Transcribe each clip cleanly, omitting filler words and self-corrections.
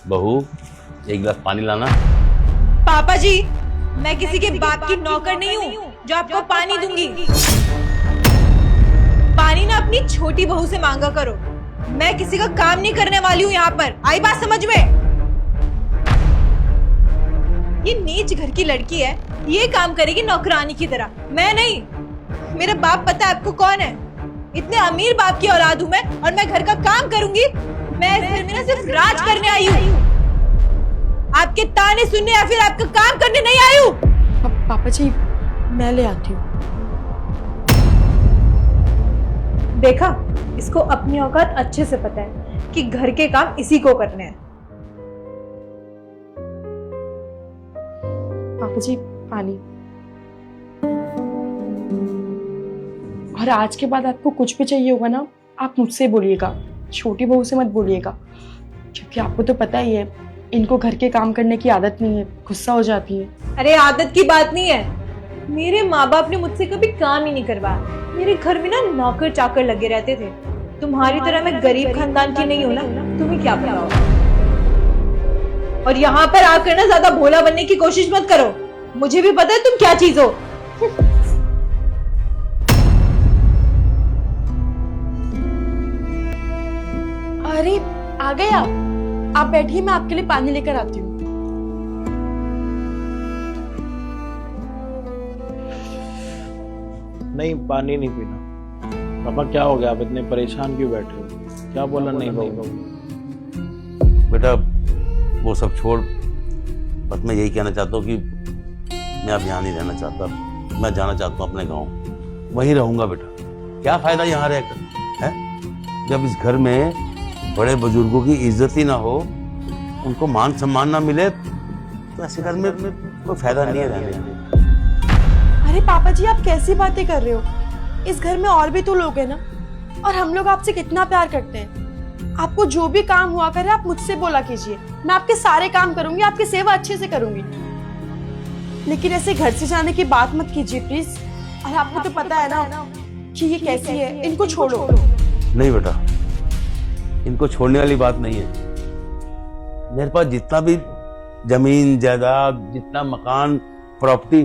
बहू, एक गिलास पानी लाना। पापा जी, मैं किसी के बाप की नौकर नहीं हूँ जो आपको पानी दूंगी। पानी ना अपनी छोटी बहू से मांगा करो। मैं किसी का काम नहीं करने वाली हूँ यहाँ पर। आई बात समझ में? ये नीच घर की लड़की है, ये काम करेगी नौकरानी की तरह, मैं नहीं। मेरा बाप पता है आपको कौन है? इतने अमीर बाप की औलाद हूँ मैं, और मैं घर का काम करूंगी? मैं इस घर में ना सिर्फ राज करने आई हूँ, आपके ताने सुनने या फिर आपका काम करने नहीं आई हूँ। पापा जी, मैं ले आती हूँ। देखा, इसको अपनी औकात अच्छे से पता है कि घर के काम इसी को करने हैं। पापा जी, पानी। और आज के बाद आपको कुछ भी चाहिए होगा ना, आप मुझसे बोलिएगा, छोटी बहू से मत बोलिएगा, क्योंकि आपको तो पता ही है इनको घर के काम करने की आदत नहीं है, गुस्सा हो जाती है। अरे आदत की बात नहीं है, मेरे माँ बाप ने मुझसे कभी काम ही नहीं करवाया। मेरे घर में ना नौकर चाकर लगे रहते थे। तुम्हारी तरह मैं गरीब खानदान की नहीं हूँ ना, तुम्हें क्या पता होगा। और यहाँ पर आकर ना ज्यादा भोला बनने की कोशिश मत करो, मुझे भी पता है तुम क्या चीज हो। अरे आ गए आप बैठिए, मैं आपके लिए पानी लेकर आती हूँ। नहीं, पानी नहीं पीना। पापा क्या हो गया, आप इतने परेशान क्यों बैठे हो? क्या बोला नहीं बहू? बेटा वो सब छोड़, बस मैं यही कहना चाहता हूँ कि मैं अब यहाँ नहीं रहना चाहता। मैं जाना चाहता हूँ अपने गाँव, वहीं रहूंगा बेटा। क्या फायदा यहाँ रहकर, है? जब इस घर में बड़े बुजुर्गों की इज्जत ही ना हो, उनको मान सम्मान ना मिले, तो ऐसे घर में कोई फायदा नहीं है रहने में। अरे पापा जी, आप कैसी बातें कर रहे हो? इस घर में और भी तो लोग हैं ना, और हम लोग आपसे कितना प्यार करते हैं। आपको जो भी काम हुआ करे आप मुझसे बोला कीजिए, मैं आपके सारे काम करूंगी, आपकी सेवा अच्छे से करूंगी। लेकिन ऐसे घर से जाने की बात मत कीजिए प्लीज। और आपको तो पता है ना कि ये कैसी है, इनको छोड़ो। नहीं बेटा, इनको छोड़ने वाली बात नहीं है। मेरे पास जितना भी जमीन जायदाद, जितना मकान, प्रॉपर्टी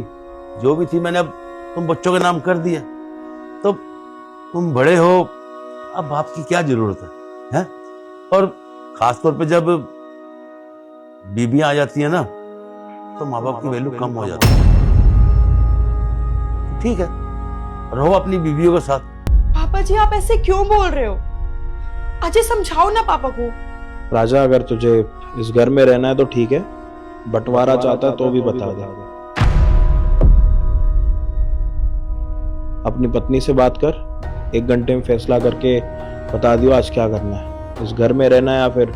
जो भी थी, मैंने अब तुम बच्चों के नाम कर दिया। तो तुम बड़े हो, अब बाप की क्या जरूरत है? और खासतौर पे जब बीबियां आ जाती है ना, तो माँ बाप की वैल्यू कम हो जाती है। ठीक है, रहो अपनी बीवियों के साथ। पापा जी, आप ऐसे क्यों बोल रहे हो? अजय, समझाओ ना पापा को। राजा, अगर तुझे इस घर में रहना है तो ठीक है, बंटवारा चाहता है तो भी बता दे। अपनी पत्नी से बात कर, 1 घंटे में फैसला करके बता दियो आज क्या करना है, इस घर में रहना है या फिर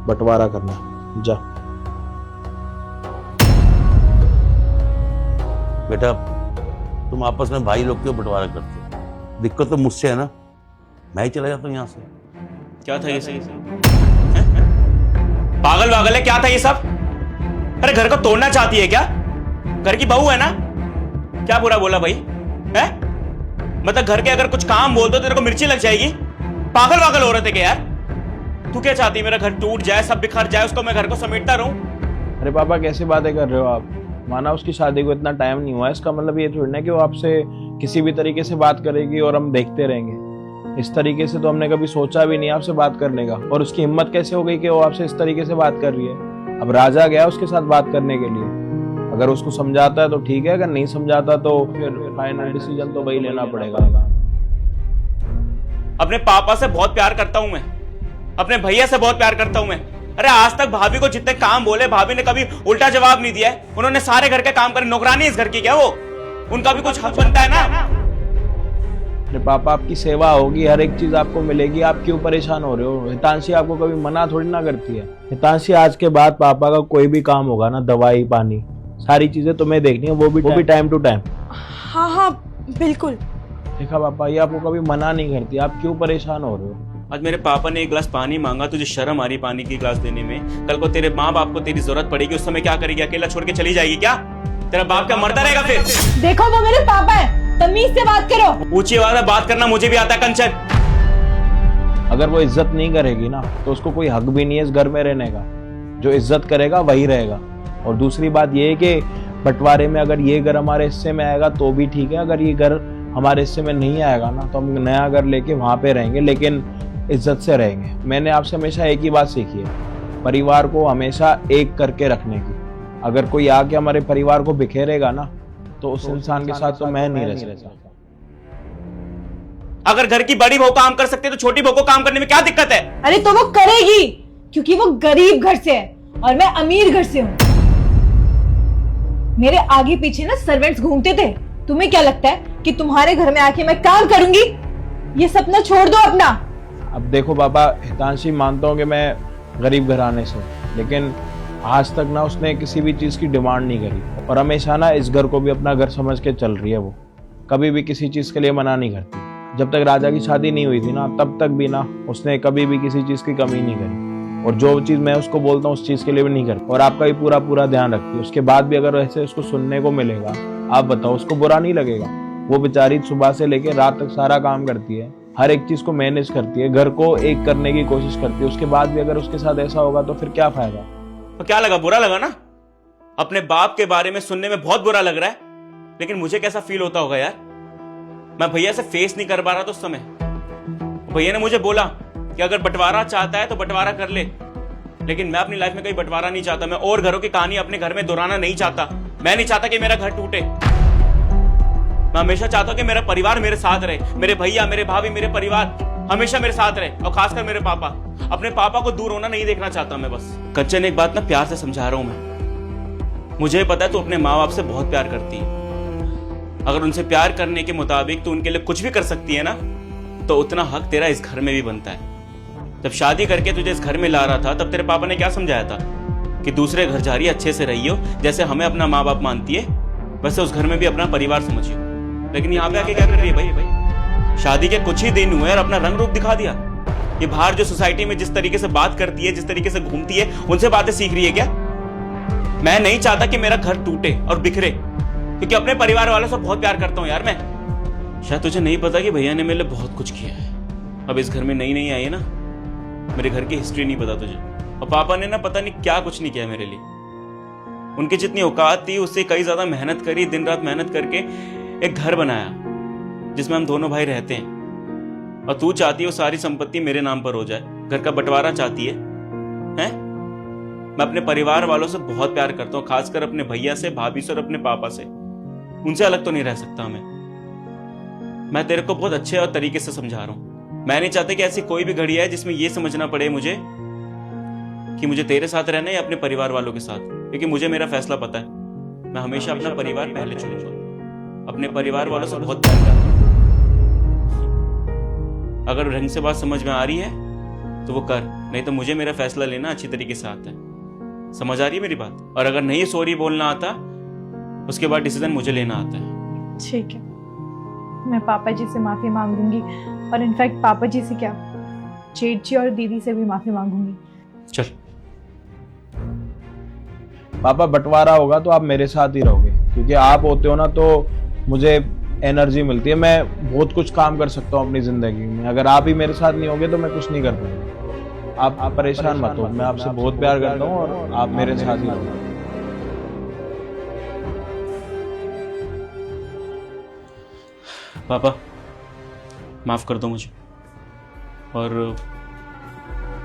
बंटवारा करना है। जा बेटा, तुम आपस में भाई लोग क्यों बंटवारा करते हो? दिक्कत तो मुझसे है ना, मैं ही चला जाता हूँ यहाँ से। क्या था ये सब? पागल वागल है क्या था ये सब? अरे घर को तोड़ना चाहती है क्या? घर की बहू है ना? क्या बुरा बोला भाई? है मतलब घर के अगर कुछ काम बोल दो तो तेरे को मिर्ची लग जाएगी? पागल वागल हो रहे थे क्या यार? तू क्या चाहती है, मेरा घर टूट जाए, सब बिखर जाए, उसको मैं घर को समेटता रहूं? अरे पापा, कैसी बातें कर रहे हो आप? माना उसकी शादी को इतना टाइम नहीं हुआ, इसका मतलब ये थोड़ी ना कि वो आपसे किसी भी तरीके से बात करेगी और हम देखते रहेंगे। इस तरीके से तो हमने कभी सोचा भी नहीं आपसे बात करने का। और उसकी हिम्मत कैसे हो गई कि वो आपसे इस तरीके से बात कर रही है? अब राजा गया उसके साथ बात करने के लिए, अगर उसको समझाता है तो ठीक है, अगर नहीं समझाता तो फिर फाइनल डिसीजन तो वही लेना पड़ेगा। अपने पापा से बहुत प्यार करता हूं मैं, अपने भैया से बहुत प्यार करता हूं मैं। अरे आज तक भाभी को जितने काम बोले, भाभी ने कभी उल्टा जवाब नहीं दिया है। उन्होंने सारे घर के काम करे, नौकरानी इस घर की क्या वो? उनका भी कुछ हक बनता है ना। अरे पापा, आपकी सेवा होगी, हर एक चीज आपको मिलेगी, आप क्यों परेशान हो रहे हो? हितांशी आपको कभी मना थोड़ी ना करती है। हितांशी, आज के बाद पापा का कोई भी काम होगा ना, दवाई पानी सारी चीजें तुम्हें देखनी है, वो भी टाइम टू टाइम। हाँ हाँ बिल्कुल। देखा पापा, ये आपको कभी मना नहीं करती, आप क्यों परेशान हो रहे हो? आज मेरे पापा ने 1 गिलास पानी मांगा, तुझे शर्म आ रही पानी की गिलास देने में? कल को तेरे माँ बाप को तेरी जरूरत पड़ेगी, उस समय क्या करेगी? अकेला छोड़ के चली जाएगी क्या? तेरा बाप क्या मरता रहेगा फिर? देखो, वो मेरे पापा है, तमीज से बात करो। ऊंची आवाज में बात करना मुझे भी आता है कंचन। अगर वो इज्जत नहीं करेगी ना, तो उसको कोई हक भी नहीं है इस घर में रहने का। जो इज्जत करेगा वही रहेगा। और दूसरी बात ये है कि बंटवारे में अगर ये घर हमारे हिस्से में आएगा तो भी ठीक है, अगर ये घर हमारे हिस्से में नहीं आएगा ना तो हम नया घर लेके वहाँ पे रहेंगे, लेकिन इज्जत से रहेंगे। मैंने आपसे हमेशा एक ही बात सीखी है, परिवार को हमेशा एक करके रखने की। अगर कोई आके हमारे परिवार को बिखेरेगा ना तो उस इंसान के साथ तो मैं नहीं रह सकता। अगर घर की बड़ी बहू काम कर सकती है तो छोटी बहू को काम करने में क्या दिक्कत है? अरे तो वो करेगी, क्योंकि वो गरीब घर से है और मैं अमीर घर से हूँ। मेरे आगे पीछे ना सर्वेंट्स घूमते थे। तुम्हें क्या लगता है कि तुम्हारे घर में आके मैं काम करूंगी? ये सपना छोड़ दो अपना। अब देखो पापा, हितांशी मानता हूँ कि मैं गरीब घराने से हूँ, लेकिन आज तक ना उसने किसी भी चीज़ की डिमांड नहीं करी और हमेशा ना इस घर को भी अपना घर समझ के चल रही है। वो कभी भी किसी चीज़ के लिए मना नहीं करती। जब तक राजा की शादी नहीं हुई थी ना तब तक भी ना उसने कभी भी किसी चीज़ की कमी नहीं करी, और जो चीज़ मैं उसको बोलता हूँ उस चीज़ के लिए भी नहीं करती, और आपका भी पूरा पूरा ध्यान रखती है। उसके बाद भी अगर ऐसे उसको सुनने को मिलेगा, आप बताओ उसको बुरा नहीं लगेगा? वो बेचारी सुबह से लेकर रात तक सारा काम करती है, हर एक चीज़ को मैनेज करती है, घर को एक करने की कोशिश करती है। उसके बाद भी अगर उसके साथ ऐसा होगा तो फिर क्या फायदा? तो क्या लगा? बुरा लगा ना? अपने बाप के बारे में सुनने में बहुत बुरा लग रहा है, लेकिन मुझे कैसा फील होता होगा यार। मैं भैया से फेस नहीं कर पा रहा था उस समय। भैया ने मुझे बोला कि अगर बंटवारा चाहता है तो बंटवारा कर ले, लेकिन मैं अपनी लाइफ में कहीं बंटवारा नहीं चाहता। मैं और घरों की कहानी अपने घर में दोहराना नहीं चाहता। मैं नहीं चाहता कि मेरा घर टूटे। मैं हमेशा चाहता हूं कि मेरा परिवार मेरे साथ रहे, मेरे भैया, मेरे भाभी, मेरे परिवार हमेशा मेरे साथ रहे, और खासकर मेरे पापा। अपने पापा को दूर होना नहीं देखना चाहता मैं बस। कंचन, एक बात ना प्यार से समझा रहा हूं मैं। मुझे पता है तू अपने माँ बाप से बहुत प्यार करती है। अगर उनसे प्यार करने के मुताबिक तू उनके लिए कुछ भी कर सकती है ना, तो उतना हक तेरा इस घर में भी बनता है। जब शादी करके तुझे इस घर में ला रहा था तब तेरे पापा ने क्या समझाया था कि दूसरे घर जा रही है, अच्छे से रही हो, जैसे हमें अपना माँ बाप मानती है वैसे उस घर में भी अपना परिवार समझियो। लेकिन यहाँ पे आके क्या कर रही है भाई? शादी के कुछ ही दिन हुए और अपना रंग रूप दिखा दिया। ये बाहर जो सोसाइटी में जिस तरीके से बात करती है, जिस तरीके से घूमती है, उनसे बातें सीख रही है क्या? मैं नहीं चाहता कि मेरा घर टूटे और बिखरे, क्योंकि अपने परिवार वालों से बहुत प्यार करता हूं यार मैं। शायद तुझे नहीं पता कि भैया ने मेरे लिए बहुत कुछ किया है। अब इस घर में नई नई आई है ना, मेरे घर की हिस्ट्री नहीं पता तुझे। और पापा ने ना पता नहीं क्या कुछ नहीं किया मेरे लिए। उनकी जितनी औकात थी उससे कई ज्यादा मेहनत करी, दिन रात मेहनत करके एक घर बनाया जिसमें हम दोनों भाई रहते हैं। और तू चाहती है वो सारी संपत्ति मेरे नाम पर हो जाए, घर का बंटवारा चाहती है, हैं? मैं अपने परिवार वालों से बहुत प्यार करता हूँ, खासकर अपने भैया से, भाभी से और अपने पापा से। उनसे अलग तो नहीं रह सकता मैं तेरे को बहुत अच्छे और तरीके से समझा रहा हूँ। मैं नहीं चाहता कि ऐसी कोई भी घड़ी आए जिसमें यह समझना पड़े मुझे कि मुझे तेरे साथ रहना है या अपने परिवार वालों के साथ, क्योंकि मुझे मेरा फैसला पता है। मैं हमेशा अपना परिवार पहले चुनूंगा। अपने परिवार वालों से बहुत प्यार करता हूँ। अगर ढंग से बात समझ में आ रही है तो वो कर, नहीं तो मुझे मेरा फैसला लेना अच्छी तरीके से आता है। समझ आ रही है मेरी बात? और अगर नहीं सॉरी बोलना आता उसके बाद डिसीजन मुझे लेना आता है। ठीक है, मैं पापा जी से माफी मांग लूंगी, और इनफैक्ट पापा जी से क्या, जेठ जी और दीदी से भी माफी मांगूंगी। चल पापा, बंटवारा होगा तो आप मेरे साथ ही रहोगे, क्योंकि आप होते हो ना तो मुझे एनर्जी मिलती है। मैं बहुत कुछ काम कर सकता हूँ अपनी जिंदगी में। अगर आप ही मेरे साथ नहीं होगे तो मैं कुछ नहीं कर पाऊंगा। आप परेशान मत हो, मैं आपसे बहुत प्यार करता हूँ और आप मेरे साथ ही रहोगे। पापा माफ कर दो मुझे, और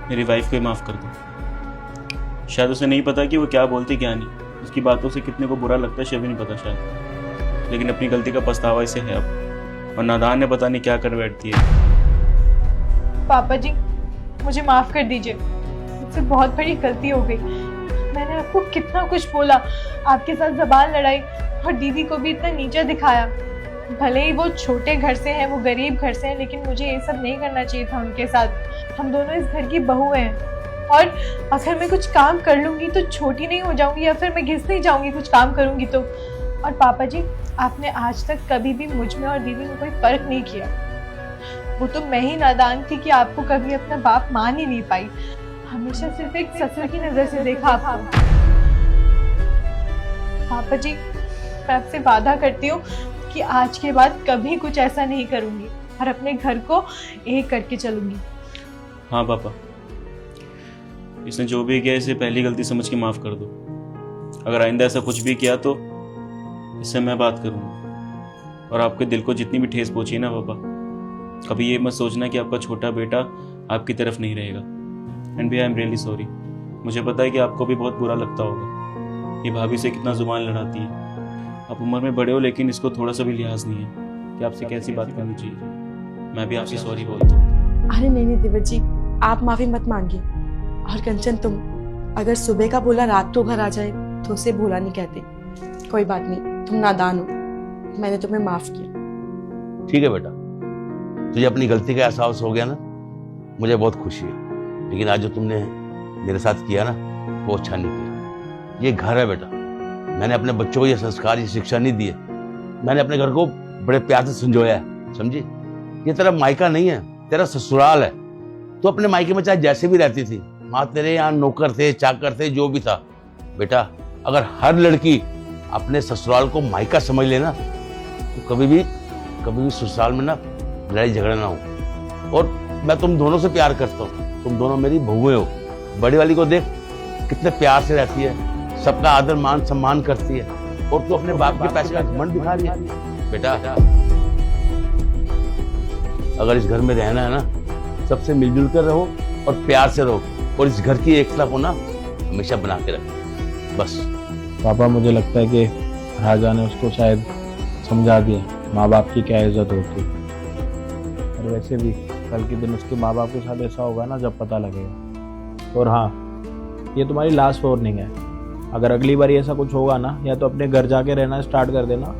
मेरी वाइफ को माफ कर दो। शायद उसे नहीं पता कि वो क्या बोलती क्या नहीं, उसकी बातों से कितने को बुरा लगता है शायद नहीं पता शायद, लेकिन अपनी गलती का पछतावा इसे है अब, और नादान ने पता नहीं क्या कर बैठती है। पापा जी मुझे माफ कर दीजिए, मुझसे बहुत बड़ी गलती हो गई। मैंने आपको कितना कुछ बोला, आपके साथ ज़बान लड़ाई, और दीदी को भी इतना नीचा दिखाया। भले ही वो छोटे घर से हैं, वो गरीब घर से हैं, लेकिन मुझे ये सब नहीं करना चाहिए था उनके साथ। हम दोनों इस घर की बहू हैं, और अगर मैं कुछ काम कर लूँगी तो छोटी नहीं हो जाऊँगी, या फिर मैं घिस नहीं जाऊँगी कुछ काम करूँगी तो। और पापा जी, आपने आज तक कभी भी मुझ में और दीदी में कोई फ़र्क नहीं किया। वो तो मैं ही नादान थी कि आपको कभी अपना बाप मान ही नहीं पाई, हमेशा सिर्फ एक ससुर की नज़र से देखा आपको। पापा जी, मैं आपसे वादा करती हूँ कि आज के बाद कभी कुछ ऐसा नहीं करूँगी, और अपने घर को एक करके चलूँगी। हाँ पापा, इसने जो भी किया इसे पहली गलती समझ के माफ़ कर दो। अगर आइंदा ऐसा कुछ भी किया तो इससे मैं बात करूँगा। और आपके दिल को जितनी भी ठेस पहुँची ना पापा, कभी ये मत सोचना कि आपका छोटा बेटा आपकी तरफ नहीं रहेगा। एंड भी आई एम रियली सॉरी। मुझे पता है कि आपको भी बहुत बुरा लगता होगा। ये भाभी से कितना जुबान लड़ाती है। आप उम्र में बड़े हो लेकिन इसको थोड़ा सा भी लिहाज नहीं है कि आपसे कैसी बात करनी चाहिए। मैं भी आपसे सॉरी बोलता हूँ। अरे नहीं देवर जी, आप माफी मत मांगिए। और कंचन, तुम अगर सुबह का बोला रात को घर आ जाए तो उसे भोला नहीं कहते। कोई बात नहीं, तुम नादान हो, मैंने तुम्हें माफ किया। ठीक है बेटा, तुझे अपनी गलती का एहसास हो गया ना, मुझे बहुत खुशी है। लेकिन आज जो तुमने मेरे साथ किया ना, वो अच्छा नहीं किया। ये घर है बेटा, मैंने अपने बच्चों को ये संस्कार, ये शिक्षा नहीं दी है। मैंने अपने घर को बड़े प्यार से संजोया है, समझी। ये तेरा मायका नहीं है, तेरा ससुराल है। तो अपने मायके में चाहे जैसे भी रहती थी, माँ तेरे यहाँ नौकर थे, चाकर थे, जो भी था। बेटा, अगर हर लड़की अपने ससुराल को मायका समझ लेना तो कभी भी ससुराल में ना लड़ाई झगड़ा ना हो। और मैं तुम दोनों से प्यार करता हूँ, तुम दोनों मेरी बहुएं हो। बड़ी वाली को देख कितने प्यार से रहती है, सबका आदर मान सम्मान करती है। और तू अपने बाप के पैसे का घमंड दिखा रही है। बेटा, अगर इस घर में रहना है ना, सबसे मिलजुल कर रहो और प्यार से रहो। और इस घर की एकता को ना हमेशा बना के रखो, बस। पापा, मुझे लगता है कि राजा ने उसको शायद समझा दिया माँ बाप की क्या इज्जत होती है। और वैसे भी कल के दिन उसके माँ बाप के साथ ऐसा होगा ना जब पता लगेगा। और हाँ, ये तुम्हारी लास्ट वार्निंग है। अगर अगली बार ऐसा कुछ होगा ना, या तो अपने घर जाके रहना स्टार्ट कर देना,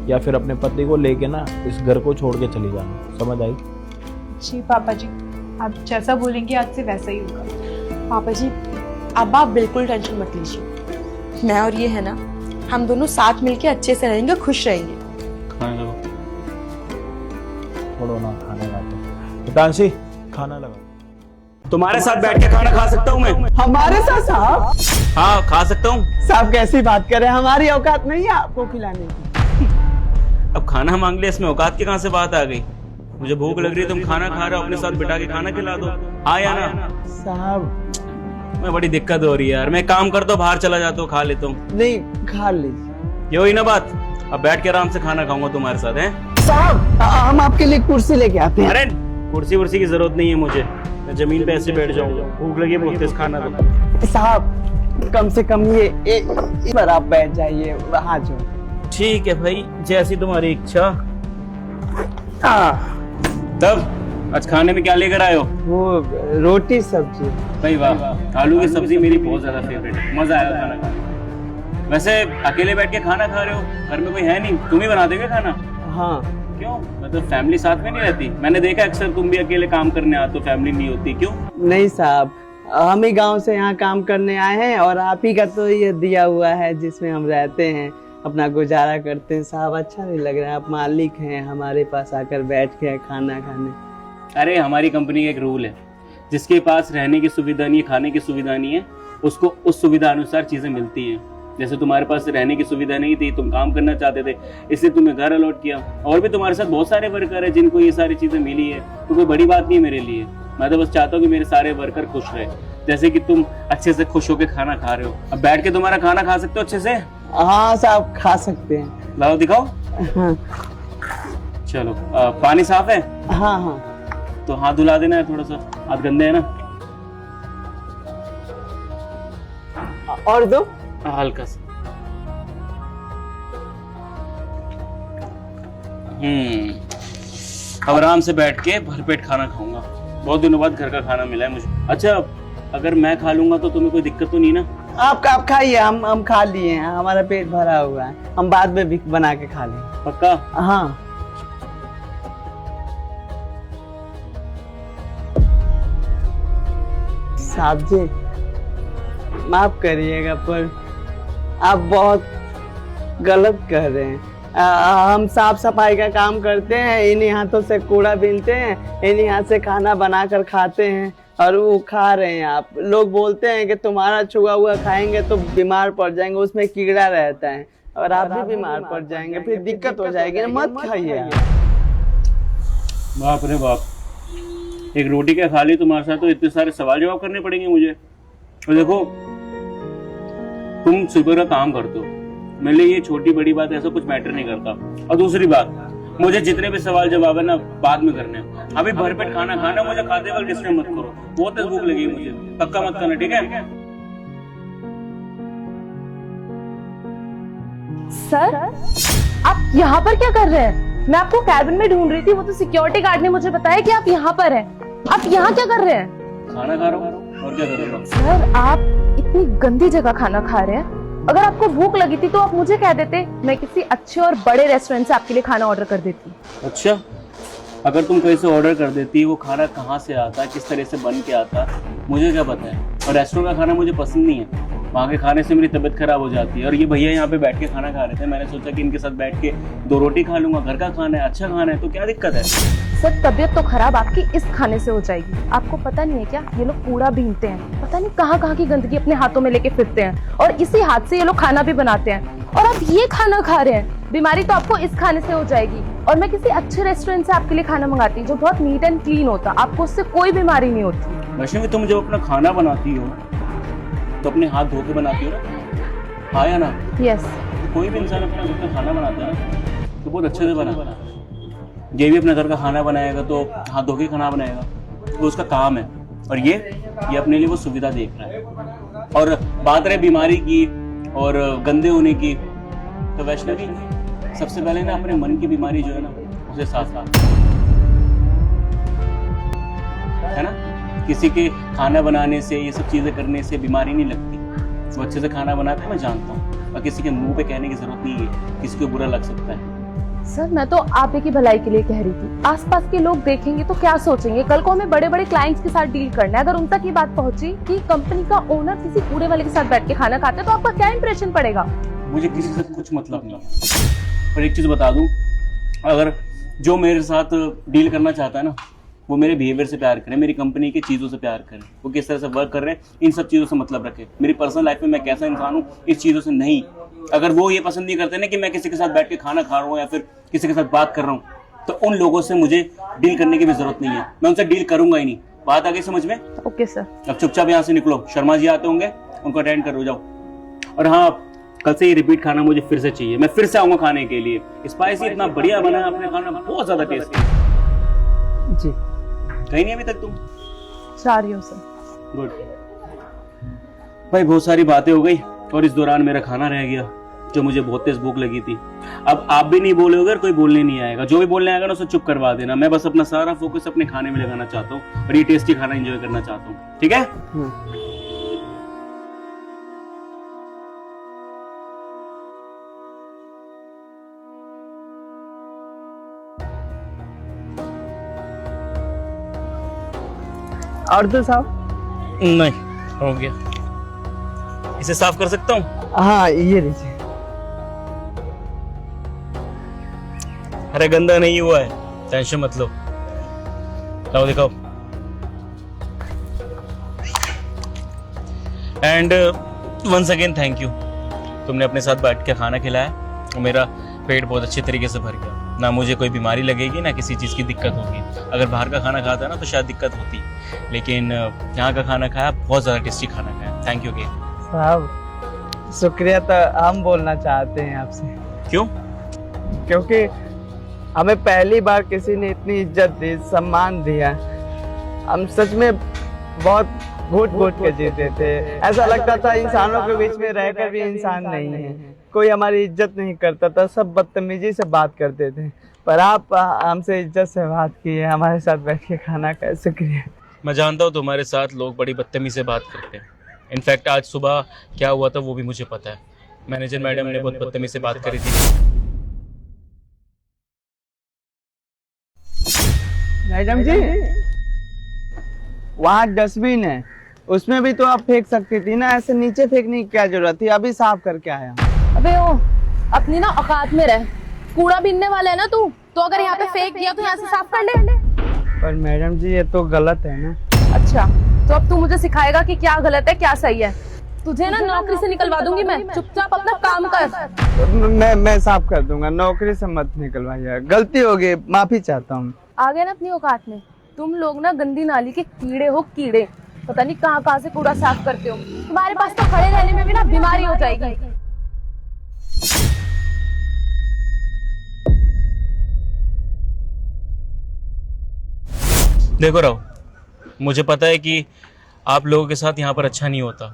या फिर अपने पति को लेके ना इस घर को छोड़ के चली जाना। समझ आई? जी पापा जी, आप जैसा बोलेंगे आज से वैसा ही होगा। पापा जी, अब आप बिल्कुल टेंशन मत लीजिए। मैं और ये है ना, हम दोनों साथ मिलके अच्छे से रहेंगे, खुश रहेंगे। खाने लगो। छोड़ो ना, खाना खाते। हितांशी, खाना लगा। तुम्हारे साथ बैठ के खाना खा सकता हूँ मैं? हमारे साथ साहब? हाँ, खा सकता हूँ। साहब कैसी बात कर रहे हैं, हमारी औकात नहीं है आपको खिलाने की। अब खाना मांग लिया, इसमें औकात की कहाँ से बात आ गई? मुझे भूख लग रही है, तुम खाना खा रहे हो, अपने साथ बिठा के खाना खिला दो। हाँ या ना? साहब मैं बड़ी दिक्कत हो रही है यार। मैं काम करता हूँ, बाहर चला जाता हूँ, खा लेता हूँ। नहीं, खा लीजिए। ये हुई ना बात। अब बैठ के आराम से खाना खाऊंगा तुम्हारे साथ, हैं? साहब हम आपके लिए कुर्सी लेके आते हैं। अरे कुर्सी वुर्सी की जरूरत नहीं है मुझे, मैं जमीन पे ऐसे बैठ जाऊंगा। भूख लगी बहुत तेज, खाना दो। साहब कम से कम ये इस पर आप बैठ जाइए, वहाँ जो। ठीक है भाई, जैसी तुम्हारी इच्छा। हाँ, तब आज खाने में क्या लेकर आए हो? वो रोटी सब्जी। भाई वाह, आलू की सब्जी मेरी बहुत ज्यादा फेवरेट है। मजा आया खाना खाने। वैसे अकेले बैठ के खाना खा रहे हो, घर में कोई है नहीं, तुम ही बना दोगे खाना? हाँ। क्यों? मतलब फैमिली साथ में नहीं रहती? मैंने देखा अक्सर तुम भी अकेले काम करने आते हो, फैमिली नहीं होती, क्यों? नहीं साहब, हम ही गांव से यहाँ काम करने आए हैं और आप ही का तो ये दिया हुआ है जिसमें हम रहते हैं, अपना गुजारा करते हैं। साहब अच्छा नहीं लग रहा है, आप मालिक हैं, हमारे पास आकर बैठ के खाना खाने। अरे हमारी कंपनी का एक रूल है, जिसके पास रहने की सुविधा नहीं है, खाने की सुविधा नहीं है, उसको उस सुविधा अनुसार चीजें मिलती हैं। जैसे तुम्हारे पास रहने की सुविधा नहीं थी, तुम काम करना चाहते थे, इसलिए तुम्हें घर अलॉट किया। और भी तुम्हारे साथ बहुत सारे वर्कर हैं जिनको ये सारी चीजें मिली है, तो कोई बड़ी बात नहीं है मेरे लिए। मैं तो बस चाहता हूँ कि मेरे सारे वर्कर खुश रहे, जैसे कि तुम अच्छे से खुश होकर खाना खा रहे हो। अब बैठ के तुम्हारा खाना खा सकते हो अच्छे से? हाँ साहब, खा सकते हैं। लाओ दिखाओ। हाँ चलो, पानी साफ है? हाँ हाँ। तो हाथ धुला देना है, थोड़ा सा हाथ गंदे है ना। और दो? हल्का सा। अब आराम से बैठ के भरपेट खाना खाऊंगा। बहुत दिनों बाद घर का खाना मिला है मुझे। अच्छा, अगर मैं खा लूंगा तो तुम्हें कोई दिक्कत तो नहीं ना? आप खाइए, हम खा लिए हैं, हमारा पेट भरा हुआ है, हम बाद में भी बना के खा लेंगे। पक्का? हाँ। साहब जी माफ करिएगा, पर आप बहुत गलत कह रहे हैं। हम साफ सफाई का काम करते हैं, इन्हीं हाथों से कूड़ा बीनते हैं, इन्हीं हाथ से खाना बनाकर खाते हैं, और वो खा रहे हैं। आप लोग बोलते हैं कि तुम्हारा छुआ हुआ खाएंगे तो बीमार पड़ जाएंगे, उसमें कीड़ा रहता है और आप भी बीमार पड़ जाएंगे, फिर दिक्कत हो जाएगी। मत खाइए। बाप रे बाप, एक रोटी क्या खा ली तुम्हारे साथ तो इतने सारे सवाल जवाब करने पड़ेंगे मुझे। और देखो तुम सुबह का काम करते हो, मेरे लिए ये छोटी बड़ी बात ऐसा कुछ मैटर नहीं करता। और दूसरी बात, मुझे जितने भी सवाल जवाब है ना बाद में करने हैं। अभी भरपेट खाना खाना, मुझे खाते वक्त डिस्टर्ब मत करो, बहुत तेज भूख लगी मुझे, पक्का मत करना, ठीक है? सर आप यहाँ पर क्या कर रहे हैं? मैं आपको कैबिन में ढूंढ रही थी, वो तो सिक्योरिटी गार्ड ने मुझे बताया कि आप यहाँ पर हैं। आप यहाँ क्या कर रहे हैं? खाना खा रहा हूँ और क्या कर रहा हूँ? सर आप इतनी गंदी जगह खाना खा रहे हैं। अगर आपको भूख लगी थी तो आप मुझे कह देते, मैं किसी अच्छे और बड़े रेस्टोरेंट से आपके लिए खाना ऑर्डर कर देती। अच्छा, अगर तुम कहीं से ऑर्डर कर देती, वो खाना कहाँ से आता, किस तरह से बन के आता, मुझे क्या पता है? और रेस्टोरेंट का खाना मुझे पसंद नहीं है, वहाँ के खाने से मेरी तबीयत खराब हो जाती है। और ये भैया यहाँ पे बैठ के खाना खा रहे थे, मैंने सोचा कि इनके साथ बैठ के 2 रोटी खा लूंगा, घर का खाना है, अच्छा खाना है, तो क्या दिक्कत है? सर तबीयत तो खराब आपकी इस खाने से हो जाएगी। आपको पता नहीं है क्या, ये लोग कूड़ा बीनते हैं, पता नहीं कहाँ कहाँ की गंदगी अपने हाथों में लेके फिरते हैं, और इसी हाथ से ये लोग खाना भी बनाते हैं। और आप ये खाना खा रहे हैं, बीमारी तो आपको इस खाने से हो जाएगी। और मैं किसी अच्छे रेस्टोरेंट से आपके लिए खाना मंगाती जो बहुत नीट एंड क्लीन होता, आपको उससे कोई बीमारी नहीं होती। वैष्णवी, तुम जब अपना खाना बनाती हो तो अपने हाथ धो के बनाती हो ना, हाँ या ना? यस। कोई भी इंसान अपना घर का खाना बनाता है ना तो बहुत अच्छे से बनाता है। ये भी अपने घर का खाना बनाएगा तो हाथ धो के खाना बनाएगा, वो उसका काम है। और ये अपने लिए वो सुविधा देख रहा है। और बात रहे बीमारी की और गंदे होने की, तो वैष्णवी सबसे पहले ना अपने मन की बीमारी जो है ना उसे साफ कर, है ना? किसी के खाना बनाने से, ये सब चीजें करने से बीमारी नहीं लगती। वो अच्छे से खाना बनाते हैं, मैं जानता हूँ। और किसी के मुंह पे कहने की जरूरत नहीं है, किसी को बुरा लग सकता है। सर मैं तो आप ही की भलाई के लिए कह रही थी। आसपास के लोग देखेंगे तो क्या सोचेंगे? कल को हमें बड़े बड़े क्लाइंट्स के साथ डील करना है, अगर उन तक ये बात पहुंची कि कंपनी का ओनर किसी कूड़े वाले के साथ बैठ के खाना खाता है, तो आपका क्या इंप्रेशन पड़ेगा? मुझे किसी से कुछ मतलब नहीं है। और एक चीज बता दूं, अगर जो मेरे साथ डील करना चाहता है ना, वो मेरे बिहेवियर से प्यार करे, मेरी कंपनी की चीज़ों से प्यार करे, वो किस तरह से वर्क कर रहे हैं, इन सब चीज़ों से मतलब रखे। मेरी पर्सनल लाइफ में मैं कैसा इंसान हूँ, इस चीज़ों से नहीं। अगर वो ये पसंद नहीं करते ना कि मैं किसी के साथ बैठ के खाना खा रहा हूँ या फिर किसी के साथ बात कर रहा हूँ, तो उन लोगों से मुझे डील करने की भी जरूरत नहीं है। मैं उनसे डील करूंगा ही नहीं। बात आ गई समझ में? Okay sir. अब चुपचाप यहाँ से निकलो, शर्मा जी आते होंगे, उनको अटेंड करो, जाओ। और हाँ, कल से ये रिपीट खाना मुझे फिर से चाहिए, मैं फिर से आऊंगा खाने के लिए। स्पाइसी इतना बढ़िया बना है आपने खाना, बहुत ज्यादा टेस्टी। जी कहीं नहीं अभी तक तुम? जा रही हूँ सर। गुड भाई, बहुत सारी बातें हो गई और इस दौरान मेरा खाना रह गया, जो मुझे बहुत तेज भूख लगी थी। अब आप भी नहीं बोलोगे और कोई बोलने नहीं आएगा, जो भी बोलने आएगा ना उसे चुप करवा देना। मैं बस अपना सारा फोकस अपने खाने में लगाना चाहता हूँ और ये टेस्टी खाना एंजॉय करना चाहता हूँ, ठीक है? और तो साहब? नहीं, हो गया। इसे साफ कर सकता हूँ? हाँ ये लीजिए। अरे गंदा नहीं हुआ है, टेंशन मत लो। लाओ दिखाओ। And once again thank you, तुमने अपने साथ बैठ के खाना खिलाया और मेरा पेट बहुत अच्छे तरीके से भर गया। ना मुझे कोई बीमारी लगेगी, ना किसी चीज़ की दिक्कत होगी। अगर बाहर का खाना खाता ना तो शायद दिक्कत होती, लेकिन यहाँ का खाना खाया, बहुत ज़्यादा टेस्टी खाना खाया। Thank you again. साहब शुक्रिया तो हम बोलना चाहते हैं आपसे। क्यों? क्योंकि हमें पहली बार किसी ने इतनी इज्जत दी, सम्मान दिया। हम सच में बहुत घुट घुट के जीते थे। ऐसा लगता था इंसानों के बीच में रहकर भी इंसान नहीं है, कोई हमारी इज्जत नहीं करता था, सब बदतमीजी से बात करते थे। पर आप हमसे इज्जत से बात की है, हमारे साथ बैठ के खाना खाया, शुक्रिया। मैं जानता हूँ तुम्हारे साथ लोग बड़ी बदतमीजी से बात करते हैं। इनफैक्ट आज सुबह क्या हुआ था वो भी मुझे पता है। मैनेजर मैडम ने बहुत बदतमीजी से बात करी थी। मैडम जी, वहाँ डस्टबिन है, उसमें भी तो आप फेंक सकती थी ना, ऐसे नीचे फेंकने की क्या जरूरत थी? अभी साफ करके आया। अबे ओ, अपनी ना औकात में रह। कूड़ा बीनने वाला है ना तू, तो अगर यहाँ पे फेंक दिया तो यहाँ से साफ कर ले। पर मैडम जी ये तो गलत है ना। अच्छा, तो अब तू मुझे सिखाएगा कि क्या गलत है क्या सही है? तुझे ना नौकरी से निकलवा दूंगी मैं, चुपचाप अपना काम कर। मैं साफ कर दूंगा, नौकरी से मत निकलवाइए, गलती हो गई, माफी चाहता हूँ। आ गए ना अपनी औकात में। तुम लोग ना गंदी नाली के कीड़े हो, कीड़े। पता नहीं कहाँ कहाँ से कूड़ा साफ करते हो। तुम्हारे पास तो खड़े रहने में भी ना बीमारी हो जाएगी। देखो राव, मुझे पता है कि आप लोगों के साथ यहाँ पर अच्छा नहीं होता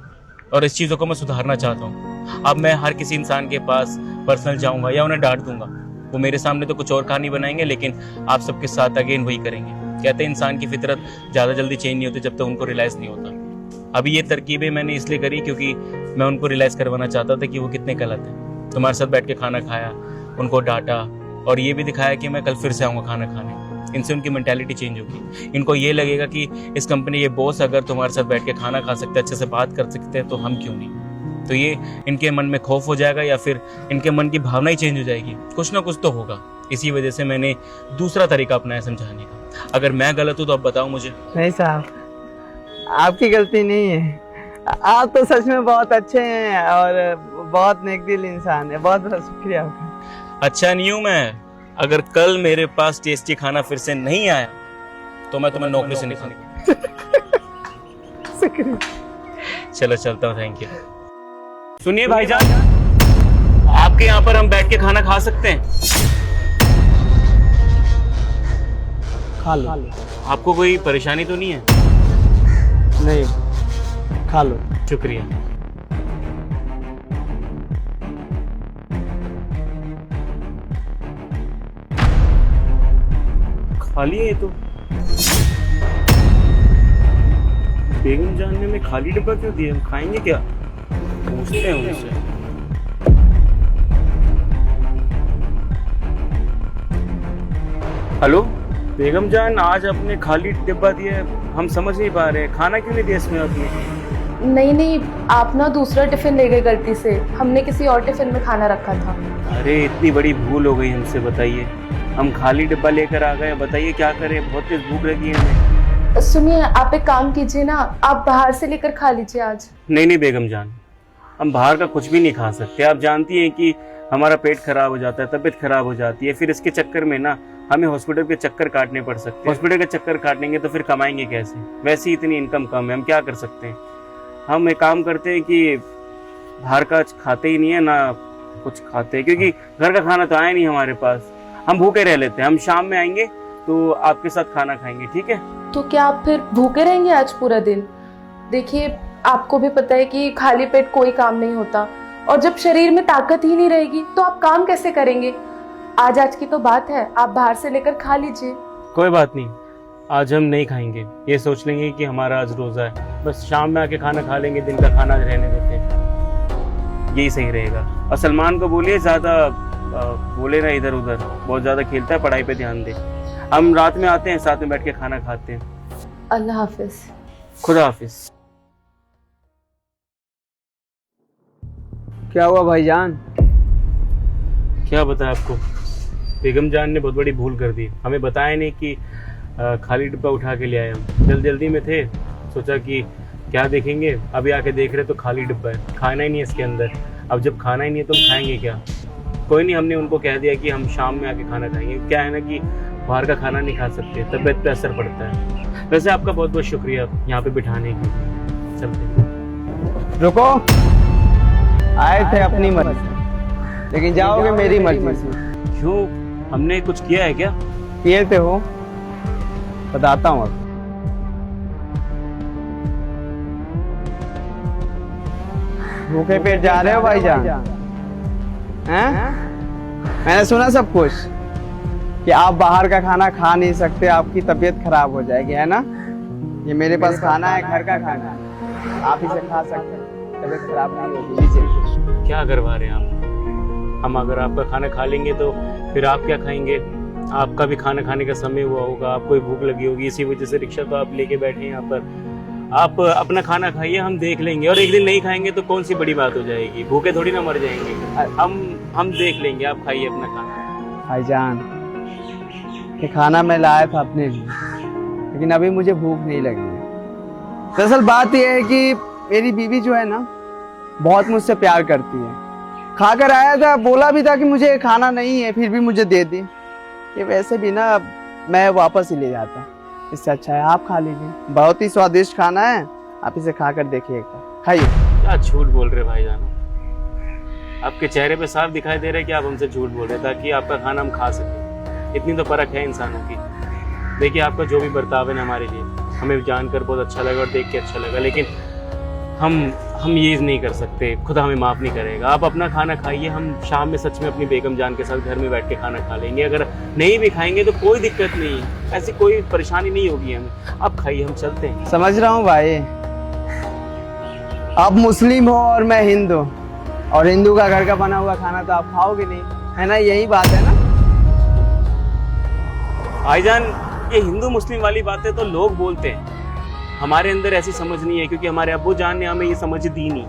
और इस चीज़ों को मैं सुधारना चाहता हूँ। अब मैं हर किसी इंसान के पास पर्सनल जाऊँगा या उन्हें डांट दूंगा, वो मेरे सामने तो कुछ और कहानी बनाएंगे, लेकिन आप सबके साथ अगेन वही करेंगे। कहते हैं इंसान की फितरत ज़्यादा जल्दी चेंज नहीं होती जब तक उनको रियलाइज़ नहीं होता। अभी ये तरकीबें मैंने इसलिए करी क्योंकि मैं उनको रियलाइज़ करवाना चाहता था कि वो कितने गलत हैं। तुम्हारे साथ बैठ के खाना खाया, उनको डांटा और ये भी दिखाया कि मैं कल फिर से आऊँगा खाना खाने। इनसे उनकी मेंटालिटी चेंज होगी। इनको ये लगेगा कि इस कंपनी ये बॉस अगर तुम्हारे साथ बैठ के खाना खा सकते हैं, अच्छे से बात कर सकते हैं, तो हम क्यों नहीं। तो ये इनके मन में खौफ हो जाएगा या फिर इनके मन की भावना ही चेंज हो जाएगी। कुछ ना कुछ तो होगा। इसी वजह से मैंने दूसरा तरीका अपनाया समझाने का। अगर मैं गलत हूँ तो आप बताओ मुझे। नहीं साहब, आपकी गलती नहीं है। आप तो सच में बहुत अच्छे हैं और बहुत नेकदिल इंसान है। बहुत बहुत शुक्रिया आपका। अच्छा नहीं हूँ मैं। अगर कल मेरे पास टेस्टी खाना फिर से नहीं आया तो मैं तुम्हें नौकरी से निकालूंगा। चलो चलता हूँ, थैंक यू। सुनिए भाईजान, आपके यहाँ पर हम बैठ के खाना खा सकते हैं? खा लो। आपको कोई परेशानी तो नहीं है? नहीं, खा लो। शुक्रिया। खाली है ये तो। बेगम जान ने हमें खाली डिब्बा क्यों दिया? हम खाएंगे क्या? पूछते हैं उनसे। हेलो बेगम जान, आज आपने खाली डिब्बा दिया है, हम समझ नहीं पा रहे, खाना क्यों नहीं दिया इसमें आपने? नहीं, आप ना दूसरा टिफिन ले गए गलती से। हमने किसी और टिफिन में खाना रखा था। अरे इतनी बड़ी भूल हो गई हमसे, बताइए। हम खाली डिब्बा लेकर आ गए, बताइए क्या करें, बहुत तेज भूख लगी है हमें। सुनिए, आप एक काम कीजिए ना, आप बाहर से लेकर खा लीजिए आज। नहीं बेगम जान, हम बाहर का कुछ भी नहीं खा सकते। आप जानती हैं कि हमारा पेट खराब हो जाता है, तबीयत खराब हो जाती है, फिर इसके चक्कर में ना हमें हॉस्पिटल के चक्कर काटने पड़ सकते हैं। हॉस्पिटल के चक्कर काटेंगे तो फिर कमाएंगे कैसे? वैसे ही इतनी इनकम कम है, हम क्या कर सकते हैं। हम एक काम करते हैं कि बाहर का खाते ही नहीं है, ना कुछ खाते हैं, क्योंकि घर का खाना तो आया नहीं हमारे पास। हम भूखे रह लेते हैं। हम शाम में आएंगे तो आपके साथ खाना खाएंगे, ठीक है? तो क्या आप फिर भूखे रहेंगे आज पूरा दिन? देखिए, आपको भी पता है कि खाली पेट कोई काम नहीं होता, और जब शरीर में ताकत ही नहीं रहेगी तो आप काम कैसे करेंगे? आज की तो बात है, आप बाहर से लेकर खा लीजिए। कोई बात नहीं, आज हम नहीं खाएंगे। ये सोच लेंगे कि हमारा आज रोजा है, बस शाम में आके खाना खा लेंगे, दिन का खाना रहने देते हैं, यही सही रहेगा। और सलमान को बोलिए ज्यादा बोले ना इधर उधर, बहुत ज्यादा खेलता है, पढ़ाई पे ध्यान दे। हम रात में आते हैं, साथ में बैठ के खाना खाते हैं। अल्लाह हाफिज। खुदा हाफिज। क्या हुआ भाईजान? क्या बताया आपको, बेगम जान ने बहुत बड़ी भूल कर दी। हमें बताया नहीं कि खाली डिब्बा उठा के ले आए। हम जल्दी में थे, सोचा कि क्या देखेंगे, अभी आके देख रहे तो खाली डिब्बा है, खाना ही नहीं है इसके अंदर। अब जब खाना ही नहीं है तो हम खाएंगे क्या? कोई नहीं, हमने उनको कह दिया कि हम शाम में आके खाना खाएंगे। क्या है ना कि बाहर का खाना नहीं खा सकते, तबीयत पे असर पड़ता है। वैसे आपका बहुत बहुत शुक्रिया यहाँ पे बिठाने की। चलते। रुको, आए थे अपनी मर्जी से, लेकिन जाओगे मेरी मर्जी से। क्यों, हमने कुछ किया है क्या? किए थे हो, बताता हूँ। अब भूखे पेट जा रहे हो भाईजान? हैं? मैंने सुना सब कुछ कि आप बाहर का खाना खा नहीं सकते, आपकी तबीयत खराब हो जाएगी, है ना? ये मेरे पास खाना है, घर का खाना है, आप इसे खा सकते हैं, तबीयत खराब नहीं होगी। लीजिए। क्या करवा रहे हैं आप? हम अगर आपका खाना खा लेंगे तो फिर आप क्या खाएंगे? आपका भी खाना खाने का समय हुआ होगा, आपको भी भूख लगी होगी, इसी वजह से रिक्शा तो आप लेके बैठे हैं यहाँ पर। आप अपना खाना खाइए, हम देख लेंगे। और एक दिन नहीं खाएंगे तो कौन सी बड़ी बात हो जाएगी, भूखे थोड़ी ना मर जाएंगे। हम देख लेंगे, आप खाइए अपना खाना। भाईजान, ये खाना मैं लाया था अपने लिए, लेकिन अभी मुझे भूख नहीं लगी है। दरअसल बात यह है कि मेरी बीवी जो है ना, बहुत मुझसे प्यार करती है। खाकर आया था, बोला भी था कि मुझे खाना नहीं है, फिर भी मुझे दे दी। ये वैसे भी ना मैं वापस ही ले जाता, इससे अच्छा है आप खा लीजिए। बहुत ही स्वादिष्ट खाना है, आप इसे खाकर देखिए एक बार, खाइए। क्या झूठ बोल रहे भाईजान, आपके चेहरे पे साफ दिखाई दे रहा है कि आप हमसे झूठ बोल रहे हैं ताकि आपका खाना हम खा सकें। इतनी तो परख है इंसानों की। देखिए आपका जो भी बर्ताव है ना हमारे लिए, हमें जानकर बहुत अच्छा लगा और देख के अच्छा लगा, लेकिन हम ये नहीं कर सकते, खुदा हमें माफ़ नहीं करेगा। आप अपना खाना खाइए, हम शाम में सच में अपनी बेगम जान के साथ घर में बैठ के खाना खा लेंगे। अगर नहीं भी खाएंगे तो कोई दिक्कत नहीं है, ऐसी कोई परेशानी नहीं होगी हमें। आप खाइए, हम चलते हैं। समझ रहा हूँ भाई, आप मुस्लिम हो और मैं हिंदू, और हिंदू का घर का बना हुआ खाना तो आप खाओगे नहीं, है ना? यही बात है ना भाईजान? ये हिंदू मुस्लिम वाली बातें तो लोग बोलते हैं, हमारे अंदर ऐसी समझ नहीं है, क्योंकि हमारे अब्बू जान ने हमें ये समझ दी नहीं।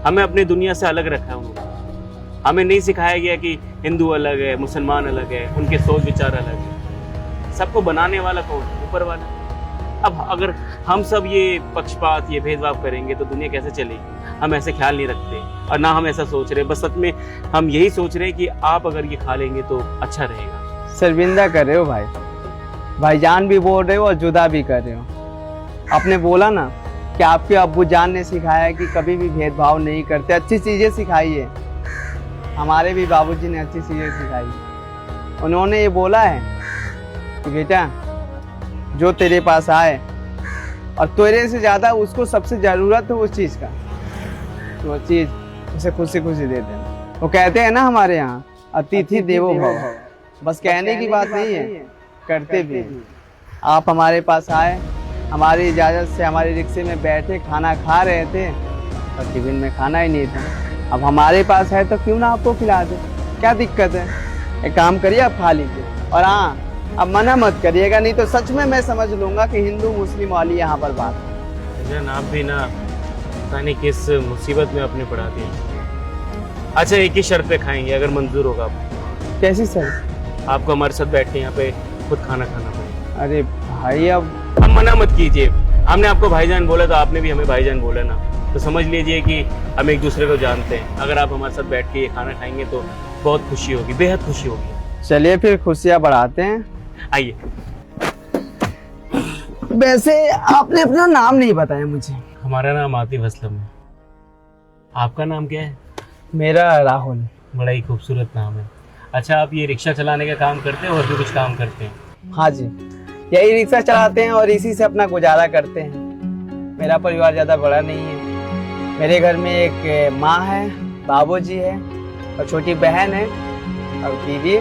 हमें अपनी दुनिया से अलग रखा है उन्होंने। हमें नहीं सिखाया गया कि हिंदू अलग है, मुसलमान अलग है, उनके सोच विचार अलग है। सबको बनाने वाला कौन? ऊपर वाला। अब अगर हम सब ये पक्षपात, ये भेदभाव करेंगे तो दुनिया कैसे चलेगी? हम ऐसे ख्याल नहीं रखते और ना हम ऐसा सोच रहे। बस सच में हम यही सोच रहे कि आप अगर ये खा लेंगे तो अच्छा रहेगा। शर्मिंदा कर रहे हो भाई, भाईजान भी बोल रहे हो और जुदा भी कर रहे हो। आपने बोला ना कि आपके अब्बू जान ने सिखाया है कि कभी भी भेदभाव नहीं करते, अच्छी चीज़ें सिखाई है। हमारे भी बाबूजी ने अच्छी चीज़ें सिखाई है। उन्होंने ये बोला है कि बेटा जो तेरे पास आए और तेरे से ज़्यादा उसको सबसे ज़रूरत है उस चीज़ का, तो वो चीज़ उसे खुशी खुशी दे देना। वो कहते हैं ना हमारे यहाँ, अतिथि देवो भव। बस कहने की बात नहीं है, करते भी हैं। आप हमारे पास आए, हमारी इजाज़त से हमारे रिक्शे में बैठे खाना खा रहे थे और टिफिन में खाना ही नहीं था। अब हमारे पास है तो क्यों ना आपको खिला दे, क्या दिक्कत है? एक काम करिए, आप खा लीजिए। और हाँ, अब मना मत करिएगा, नहीं तो सच में मैं समझ लूँगा कि हिंदू मुस्लिम वाली यहाँ पर बात है। आप भी ना पता नहीं किस मुसीबत में अपने पड़ा दिए। अच्छा, एक ही शर्त पे खाएंगे, अगर मंजूर होगा आपको। कैसी सर? आपको हमारे साथ बैठ के यहाँ पे खुद खाना खाना पड़ेगा। अरे भाई, अब मना मत कीजिए। हमने आपको भाईजान बोला तो आपने भी हमें भाईजान बोला ना, तो समझ लीजिए कि हम एक दूसरे को जानते हैं। अगर आप हमारे साथ बैठ के ये खाना खाएंगे तो बहुत खुशी होगी, बेहद खुशी होगी। चलिए फिर खुशियाँ बढ़ाते हैं, आइए। वैसे आपने अपना नाम नहीं बताया मुझे। हमारा नाम आतिफ असलम है। आपका नाम क्या है? मेरा राहुल। बड़ा ही खूबसूरत नाम है। अच्छा, आप ये रिक्शा चलाने का काम करते हैं और भी कुछ काम करते हैं? हाँ जी, यही रिक्शा चलाते हैं और इसी से अपना गुजारा करते हैं। मेरा परिवार ज़्यादा बड़ा नहीं है। मेरे घर में एक माँ है, बाबूजी है और छोटी बहन है और बीवी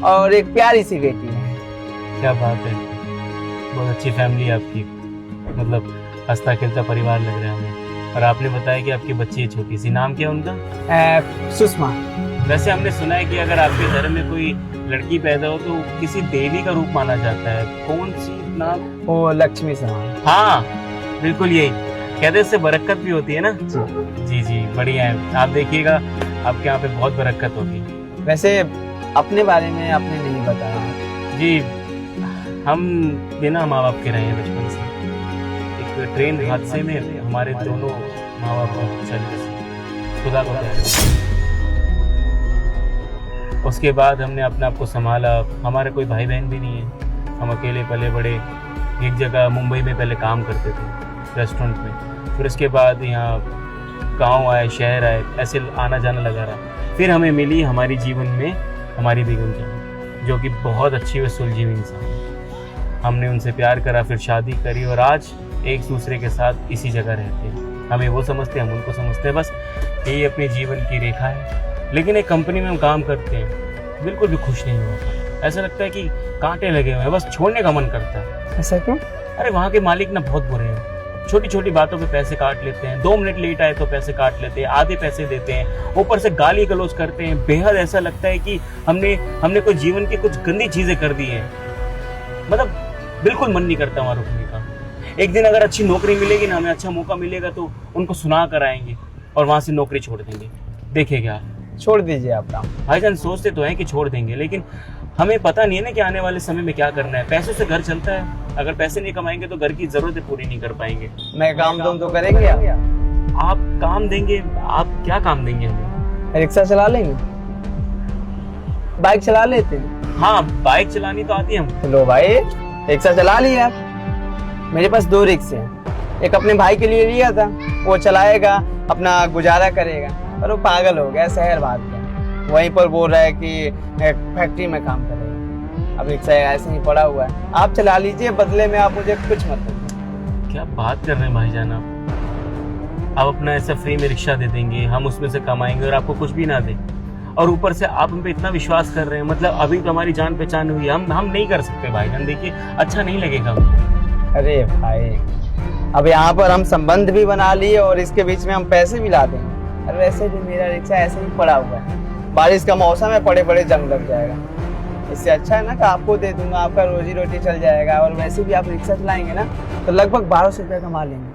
और एक प्यारी सी बेटी है। क्या बात है, बहुत अच्छी फैमिली है आपकी। मतलब हंसता खेलता परिवार लग रहा है हमें। और आपने बताया कि आपकी बच्ची है छोटी सी, नाम क्या है उनका? सुषमा। वैसे हमने सुना है कि अगर आपके घर में कोई लड़की पैदा हो तो किसी देवी का रूप माना जाता है। कौन सी नाम? वो लक्ष्मी समान। हाँ बिल्कुल यही कहते हैं, इससे बरकत भी होती है ना। जी जी, बढ़िया है। आप देखिएगा आपके यहाँ पे बहुत बरकत होगी। वैसे अपने बारे में आपने नहीं बताया। जी, हम बिना माँ बाप के रहे हैं बचपन से। एक ट्रेन हादसे में हमारे दोनों माँ बाप चले गए, खुदा को प्यारे। उसके बाद हमने अपने आप को संभाला। हमारे कोई भाई बहन भी नहीं है, हम अकेले पले बड़े। एक जगह मुंबई में पहले काम करते थे रेस्टोरेंट में, फिर उसके बाद यहाँ गांव आए, शहर आए, ऐसे आना जाना लगा रहा। फिर हमें मिली हमारी जीवन में हमारी बेगम जान, जो कि बहुत अच्छी व सुलझी हुई इंसान है। हमने उनसे प्यार करा, फिर शादी करी और आज एक दूसरे के साथ इसी जगह रहते हैं। हमें वो समझते हैं, हम उनको समझते हैं। बस यही अपने जीवन की रेखा है। लेकिन एक कंपनी में हम काम करते हैं, बिल्कुल भी खुश नहीं होता। ऐसा लगता है कि कांटे लगे हुए हैं, बस छोड़ने का मन करता है। ऐसा क्यों? अरे वहाँ के मालिक ना बहुत बुरे हैं। छोटी छोटी बातों पे पैसे काट लेते हैं। 2 मिनट लेट आए तो पैसे काट लेते हैं, आधे पैसे देते हैं, ऊपर से गाली गलौज करते हैं। बेहद ऐसा लगता है कि हमने कोई जीवन की कुछ गंदी चीजें कर दी हैं। मतलब बिल्कुल मन नहीं करता वहाँ रुकने का। एक दिन अगर अच्छी नौकरी मिलेगी ना, हमें अच्छा मौका मिलेगा तो उनको सुना कर आएंगे और वहाँ से नौकरी छोड़ देंगे। देखिएगा, छोड़ दीजिए आप काम। भाईजान सोचते तो हैं कि छोड़ देंगे, लेकिन हमें पता नहीं है ना कि आने वाले समय में क्या करना है। पैसों से घर चलता है, अगर पैसे नहीं कमाएंगे तो घर की जरूरतें पूरी नहीं कर पाएंगे। मैं काम दूं तो करेंगे आप काम देंगे? आप क्या काम देंगे हमें? रिक्शा चला लेंगे, बाइक चला लेते हैं। हाँ, बाइक चलानी तो आती है हम। लो भाई, रिक्शा चला लिए आप। मेरे पास 2 रिक्शे हैं, एक अपने भाई के लिए लिया था, वो चलाएगा, अपना गुजारा करेगा, पर वो पागल हो गया, शहर भाग गया। वहीं पर बोल रहा है कि एक फैक्ट्री में काम करेगा। अब रिक्शा ऐसे ही पड़ा हुआ है, आप चला लीजिए, बदले में आप मुझे कुछ मत दीजिए। क्या बात कर रहे हैं भाईजान आप अपना ऐसा फ्री में रिक्शा दे देंगे, हम उसमें से कमाएंगे और आपको कुछ भी ना दें, और ऊपर से आप हम पे इतना विश्वास कर रहे हैं। मतलब अभी तो हमारी जान पहचान हुई है, हम नहीं कर सकते भाईजान, देखिए अच्छा नहीं लगेगा। अरे भाई, अब यहाँ पर हम संबंध भी बना लिए और इसके बीच में हम पैसे भी ला देंगे। और वैसे भी मेरा रिक्शा ऐसे ही पड़ा हुआ है, बारिश का मौसम है, पड़े पड़े जंग लग जाएगा। इससे अच्छा है ना कि आपको दे दूंगा, आपका रोजी रोटी चल जाएगा, और वैसे भी आप रिक्शा चलाएंगे ना तो लगभग 1200 रुपये कमा लेंगे,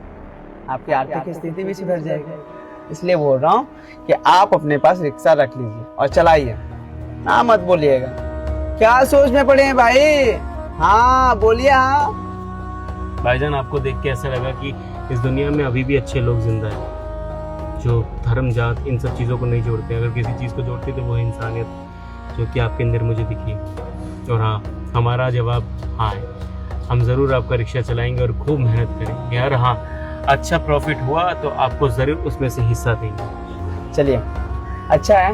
आपकी आर्थिक स्थिति भी सुधर जाएगी। इसलिए बोल रहा हूँ कि आप अपने पास रिक्शा रख लीजिए और चलाइए, ना मत बोलिएगा। क्या सोच में पड़े हैं भाई? हाँ बोलिए। हाँ भाईजान आपको देख के ऐसा लगा कि इस दुनिया में अभी भी अच्छे लोग जिंदा हैं, जो धर्म जात इन सब चीज़ों को नहीं जोड़ते। अगर किसी चीज़ को जोड़ती तो वो है इंसानियत, जो कि आपके अंदर मुझे दिखी। और हाँ, हमारा जवाब हाँ है, हम ज़रूर आपका रिक्शा चलाएंगे और खूब मेहनत करेंगे। और हाँ, अच्छा प्रॉफिट हुआ तो आपको ज़रूर उसमें से हिस्सा देंगे। चलिए, अच्छा है,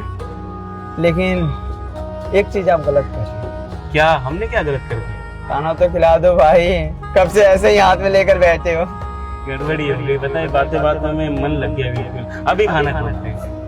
लेकिन एक चीज़ आप गलत कर रहे हैं। क्या हमने क्या गलत कर दिया? खाना तो खिला दो भाई, कब से ऐसे ही हाथ में लेकर बैठे हो। गड़बड़ी हो गई, बताए बातें बातें में मन लग गया बिल्कुल। अभी खाना खाते हैं।